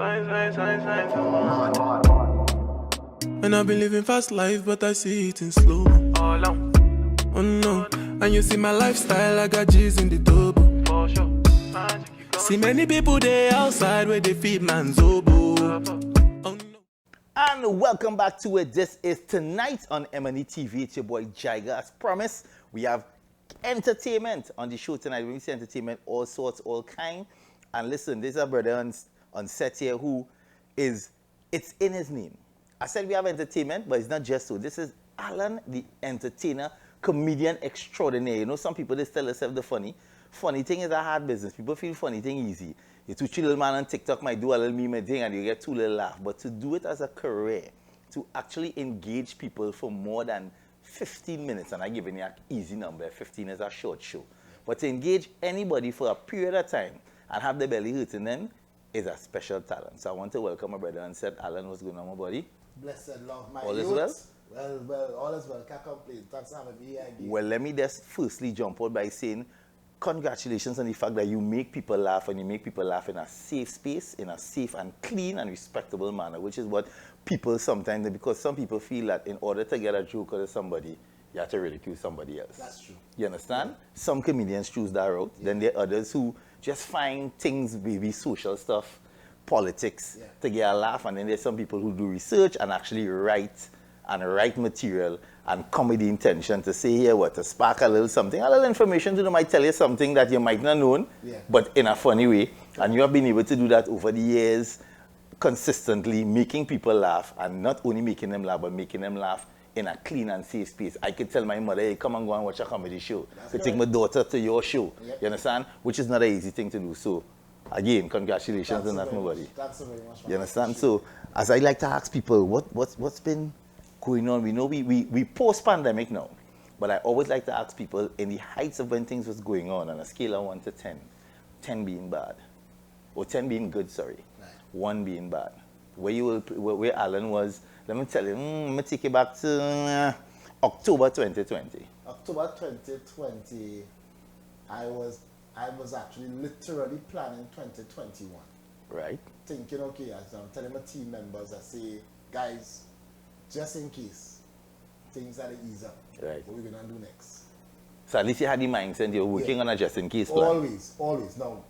And I've been living fast life, but I see it in slow. Oh no, and you see my lifestyle, I got G's in the double. See many people there outside where they feed man's oboe. Oh no. And welcome back to it. This is tonight on M&ETV. It's your boy Jaiga. As promised, we have entertainment on the show tonight. When we say entertainment, all sorts, all kind. And listen, there's a brother on set here who is, it's in his name. I said we have entertainment, but it's not just so. This is Allan, the entertainer, comedian extraordinaire. You know, some people, they tell themselves the funny. Funny thing is a hard business. People feel funny thing easy. You two little man on TikTok might do a little meme thing and you get two little laugh. But to do it as a career, to actually engage people for more than 15 minutes, and I'm giving you an easy number, 15 is a short show. But to engage anybody for a period of time and have the belly hurting them is a special talent. So I want to welcome my brother and said, Allan, what's going on, my buddy? Blessed love, my All youth. is well? Well, all is well. Can't complain. Thanks for having me here again. Well, let me just firstly jump out by saying congratulations on the fact that you make people laugh, and you make people laugh in a safe space, in a safe and clean and respectable manner, which is what people sometimes, because some people feel that in order to get a joke out of somebody, you have to ridicule somebody else. That's true. You understand? Yeah. Some comedians choose that route. Yeah. Then there are others who just find things, maybe social stuff, politics, to get a laugh. And then there's some people who do research and actually write material and comedy intention to say here what, to spark a little information to them, might tell you something that you might not known, but in a funny way. And you have been able to do that over the years, consistently making people laugh, and not only making them laugh, but making them laugh in a clean and safe space. I could tell my mother, hey, come and go and watch a comedy show. I could take my daughter to your show. You understand? Which is not an easy thing to do. So, again, congratulations on that, my buddy. Thanks so very much. You understand? So, as I like to ask people, what's been going on? We know we post-pandemic now, but I always like to ask people, in the heights of when things was going on a scale of 1 to 10, 10 being bad, or 10 being good, sorry, 1 being bad, where Allan was. Let me tell you, let me take you back to October 2020. October 2020, I was actually literally planning 2021. Right. Thinking, okay, as I'm telling my team members, I say, guys, just in case things are to ease up, right, what we're going to do next. So at least you had the mindset, you're working on a just in case plan. Always. Now,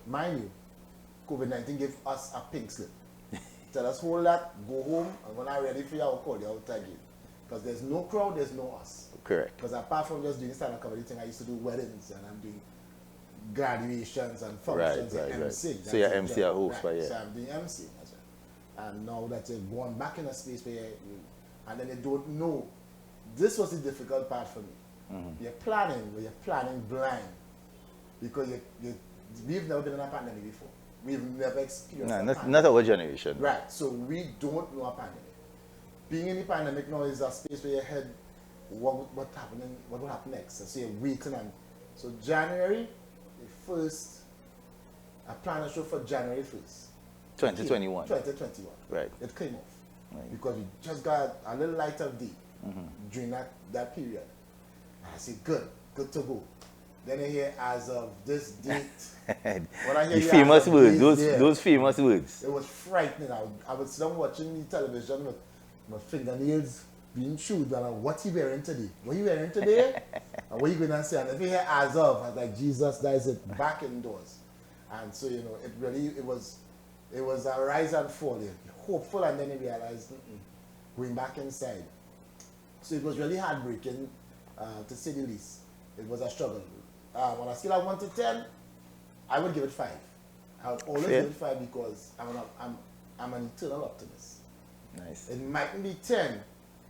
mind you, COVID-19 gave us a pink slip. Tell us hold that, go home, and when I'm ready for you, I'll call you out again. Because there's no crowd, there's no us. Correct. Because apart from just doing stand-up comedy thing, I used to do weddings, and I'm doing graduations and functions and MC. So you're MC a host, right. So I'm doing MC. And now that you're going back in a space where and then you don't know. This was the difficult part for me. Mm-hmm. You're planning blind. Because we've never been in a pandemic before. We've never experienced a pandemic. Not our generation. Right, so we don't know a pandemic. Being in the pandemic now is a space where you head, what will happen next? So you're waiting and, so January the 1st, I planned a show for January 1st. 2021. 2021. Right. It came off. Right. Because we just got a little light of day during that period. And I said, good to go. Then I hear, as of this date, the famous words, those famous words. It was frightening. I was still watching the television with my fingernails being chewed, and what you wearing today? What you wearing today? And what you going to say? And if you hear as of, I was like, Jesus, that is it, back indoors. And so, you know, it was a rise and fall. You're hopeful, and then you realize, going back inside. So it was really heartbreaking, to say the least. It was a struggle. On a scale of 1 to 10, I would give it 5. I would always give it 5 because I'm an eternal optimist. Nice. It mightn't be 10,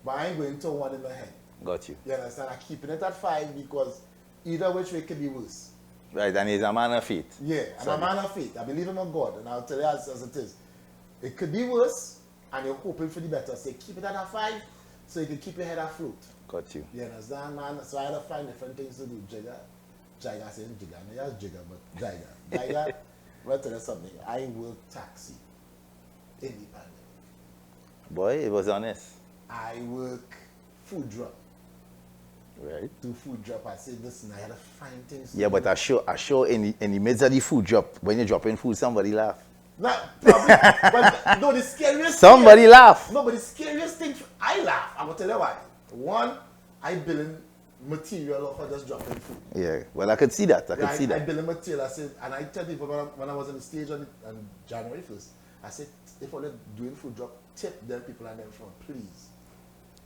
but I ain't going to 1 in my head. Got you. You understand? I'm keeping it at 5 because either which way could be worse. Right, and he's a man of faith. Yeah, I'm a man of faith. I believe in my God, and I'll tell you as it is. It could be worse, and you're hoping for the better. So keep it at a 5, so you can keep your head afloat. Got you. You understand, man? So I had to find different things to do. Jaiga saying Jaiga. No, yes, Jaiga, but Jaiga. Jaiga, I'll tell you something. I work taxi in the pandemic. Boy, it was honest. I work food drop. Right. Do food drop. I said, listen, I had to find things. Yeah, but I sure in the midst of the food drop, when you're dropping food, somebody laugh. Not probably, but no, the scariest Somebody thing, laugh. No, but the scariest thing, I laugh. I'm gonna tell you why. One, I billing material for just dropping food. Yeah, well, I could see that. I could see I that. billing material. I said, and I tell people when I was on the stage on January 1st, I said, if they're doing food drop, tip them people and them front, please.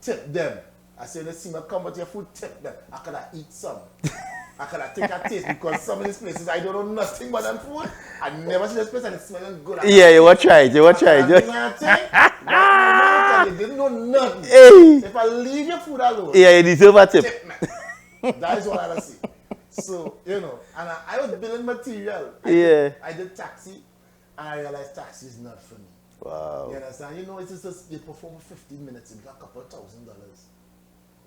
Tip them. I said, let's see me come with your food, tip them. I could eat some. I could take a taste because some of these places I don't know nothing but them food. I never see this place and it's smelling good. Yeah, you will try it. You will try it. You didn't know nothing. Hey. If I leave your food alone, Yeah, you deserve a tip. tip me. That is what I see. So, you know, and I was billing material. I did taxi and I realized taxi is not for me. Wow. You understand? You know, it's just you perform for 15 minutes and got a couple of $1,000.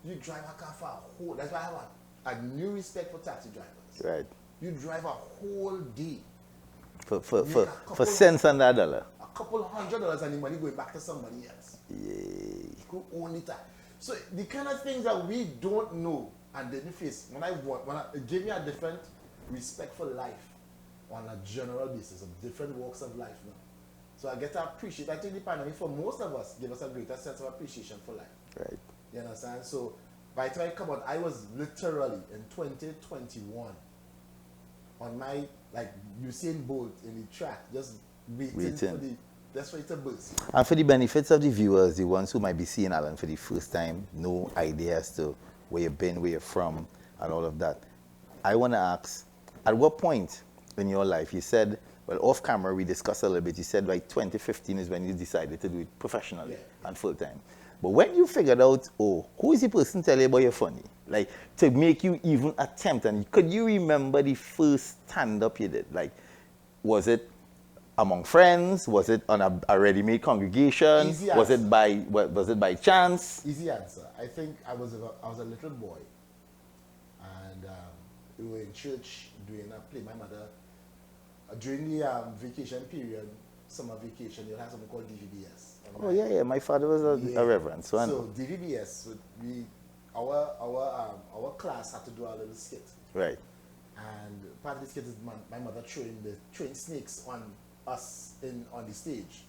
You drive a car for a whole, that's why I have a new respect for taxi drivers. Right. You drive a whole day. For cents on that dollar. A couple $100 and the money going back to somebody else. Yeah. Who own it. So the kind of things that we don't know and didn't face, it gave me a different respect for life on a general basis of different walks of life now. So I get to appreciate, I think the pandemic for most of us gave us a greater sense of appreciation for life. Right. You understand? So by the time I come out, I was literally in 2021 on my, like Usain Bolt in the track, just waiting. For it to burst. And for the benefits of the viewers, the ones who might be seeing Allan for the first time, no idea as to where you've been, where you're from, and all of that, I want to ask, at what point in your life, you said, well, off camera, we discussed a little bit, you said like 2015 is when you decided to do it professionally and full time. But when you figured out, oh, who is the person telling you about you're funny? Like, to make you even attempt, and could you remember the first stand-up you did? Like, was it among friends? Was it on a ready-made congregation? Easy Was answer. it by chance? Easy answer. I think I was a little boy, and we were in church doing a play. My mother, during the vacation period, summer vacation, you'll have something called DVBS. Oh yeah. My father was a reverend. So DVBS, our class had to do a little skit. right. And part of the skit is my mother throwing snakes on us on the stage.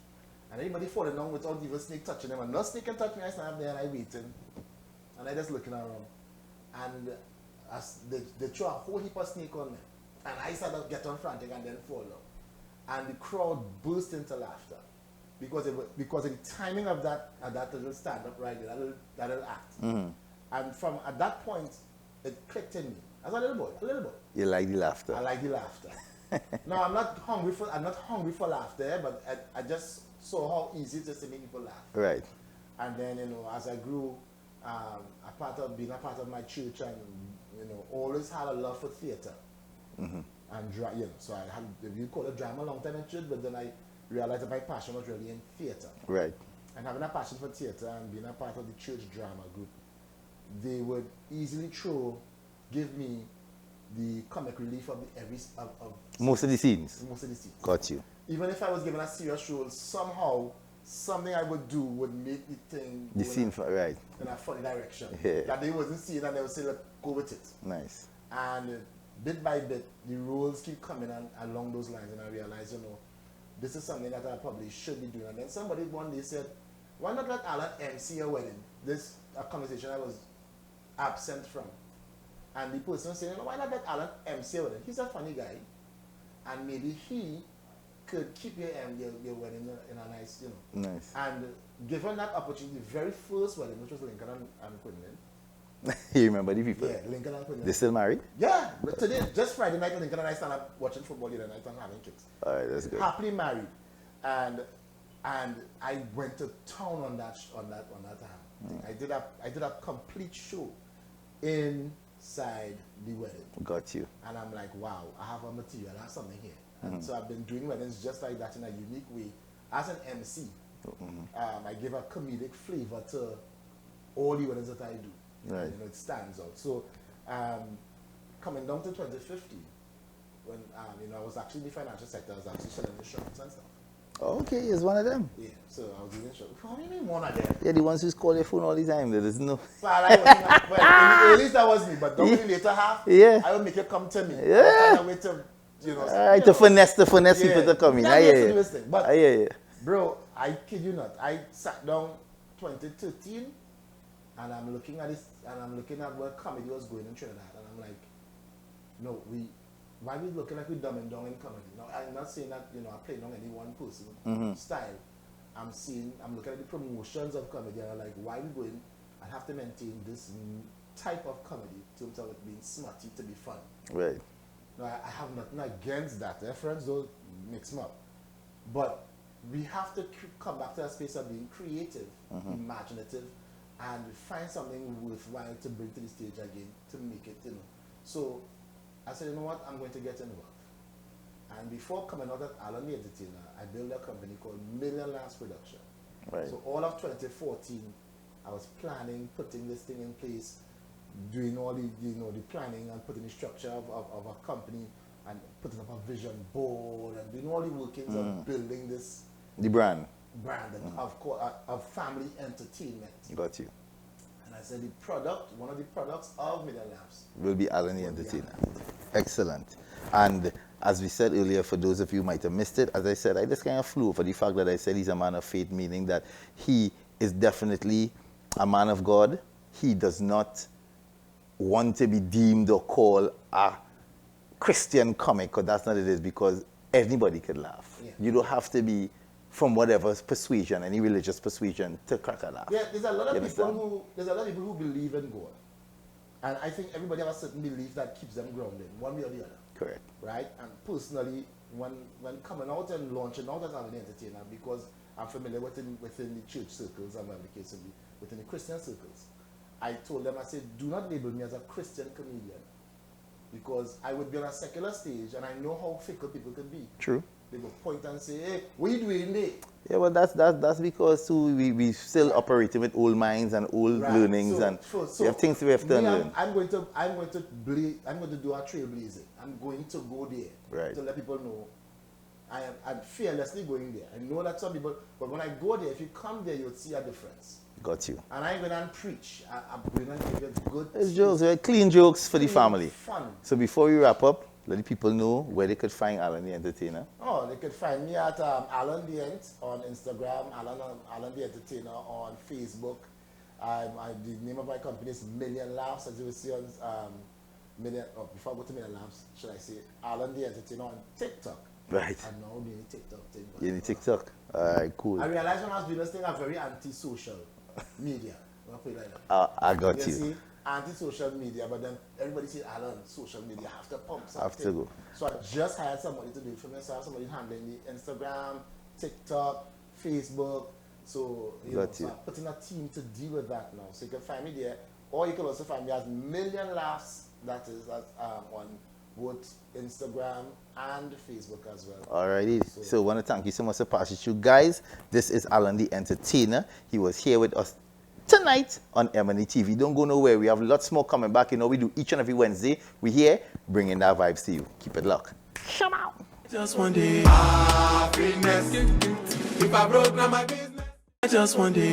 And anybody falling down without even snake touching them. And no snake can touch me. I stand up there and I waiting. And I just looking around. And as they throw a whole heap of snake on me. And I started to get on frantic and then fall down. And the crowd burst into laughter. Because of the timing of that little stand-up right there, that little act. Mm-hmm. And from at that point, it clicked in me. As a little boy. You like the laughter. I like the laughter. No, I'm not hungry for laughter, but I just saw how easy it is to make people laugh. Right. And then, you know, as I grew, being a part of my church, and you know, always had a love for theater. Mm-hmm. And you know, so I had, we call it drama a long time in church, but then I realized that my passion was really in theater. Right. And having a passion for theater and being a part of the church drama group, they would easily give me the comic relief of Most of the scenes. most of the scenes. Got you. Even if I was given a serious role, somehow something I would do would make the thing The scene, right. in a funny direction. Yeah. That they wasn't seeing and they would say, look, go with it. Nice. And bit by bit, the roles keep coming along those lines, and I realized, you know, this is something that I probably should be doing. And then somebody one day said, why not let Allan MC a wedding? This a conversation I was absent from. And the person was saying, you know, why not let Allan MC a wedding? He's a funny guy. And maybe he could keep your wedding in a nice, you know. Nice. And given that opportunity, the very first wedding, which was Lincoln and Quinlan. You remember the people? Yeah, Lincoln and Quinlan. They still married? Yeah, but today, just Friday night, Lincoln and I stand up watching football the other night and having drinks. All right, that's good. Happily married, and I went to town on that time. I did a complete show inside the wedding, Got you. and I'm like, wow, I have a material, I have something here. And so I've been doing weddings just like that in a unique way. As an MC, I give a comedic flavor to all the weddings that I do. Right. And, you know, it stands out. So, coming down to 2015, when you know, I was actually in the financial sector, I was actually selling insurance and stuff. Okay, it's one of them. Yeah, so I was doing insurance. How do you mean one of them? Yeah, the ones who call your phone all the time. There is no. Well, in the early that was me, but don't in the later half, Yeah. I will make you come to me. Yeah. I wait to you know. To finesse people to come in. That I makes hear it you. interesting. But I hear you. bro, I kid you not. I sat down 2013 and I'm looking at this and I'm looking at where comedy was going in Trinidad and I'm like, no, why we looking like we dumbing down in comedy? Now I'm not saying that, you know, I play on any one person style. I'm looking at the promotions of comedy and I'm like, why we going and have to maintain this type of comedy in terms of it being smutty to be fun. Right. Now, I have nothing against that. Their friends don't mix them up. But we have to come back to a space of being creative, imaginative, and find something worthwhile to bring to the stage again to make it, you know. So I said, you know what, I'm going to get involved. And before coming out at Allan the Entertainer, I built a company called Million Laughs Production. Right. So all of 2014, I was planning, putting this thing in place, doing all the, you know, the planning and putting the structure of a company and putting up a vision board and doing all the workings of building this The brand. of family entertainment. Got you. And I said one of the products of Million Laughs Will be Allan the Entertainer. Excellent. And as we said earlier, for those of you who might have missed it, as I said, I just kind of flew for the fact that I said he's a man of faith, meaning that he is definitely a man of God. He does not want to be deemed or called a Christian comic, because that's not what it is, because anybody could laugh. Yeah. You don't have to be from whatever persuasion, any religious persuasion, to crack a laugh. Yeah, there's a lot of You people who believe in God. And I think everybody has a certain belief that keeps them grounded, one way or the other. Correct. Right? And personally, when coming out and launching out as an entertainer, because I'm familiar within the church circles and whatever the case may be, within the Christian circles, I told them, I said, do not label me as a Christian comedian, because I would be on a secular stage and I know how fickle people can be. True. They will point and say, hey, what are you doing there? Yeah, well, that's because too, we still operating with old minds and old learnings, and we have things we have to learn. I'm going to do a trailblazing. I'm going to go there to let people know I'm fearlessly going there. I know that some people, but when I go there, if you come there, you'll see a difference. Got you. And I ain't going to preach. I'm going to give you good. It's jokes, right? Clean jokes for the family. Fun. So before we wrap up, let the people know where they could find Allan the Entertainer. Oh, they could find me at Allan the Ent on Instagram, Allan the Entertainer on Facebook. The name of my company is Million Laughs, as you will see on before I go to Million Laughs, should I say Allan the Entertainer on TikTok. Right. I'm now doing the TikTok thing. You're in the TikTok. All right, cool. I realized when I was doing this thing, I'm very anti-social media. I'll put it like that. I got you. See, anti-social media, but then everybody says, Allan, social media, have to pump something. Have to go. So I just hired somebody to do it for me. So I have somebody handling the Instagram, TikTok, Facebook. So, so I'm putting a team to deal with that now. So you can find me there. Or you can also find me as Million Laughs, that is on both Instagram and Facebook as well. Alrighty. So I want to thank you so much for passing through, guys. This is Allan the Entertainer. He was here with us tonight on M&ETV. Don't go nowhere. We have lots more coming back. You know, we do each and every Wednesday. We're here bringing that vibes to you. Keep it locked. Come out. Just one day. Happiness. If I broke, now my business. Just one day.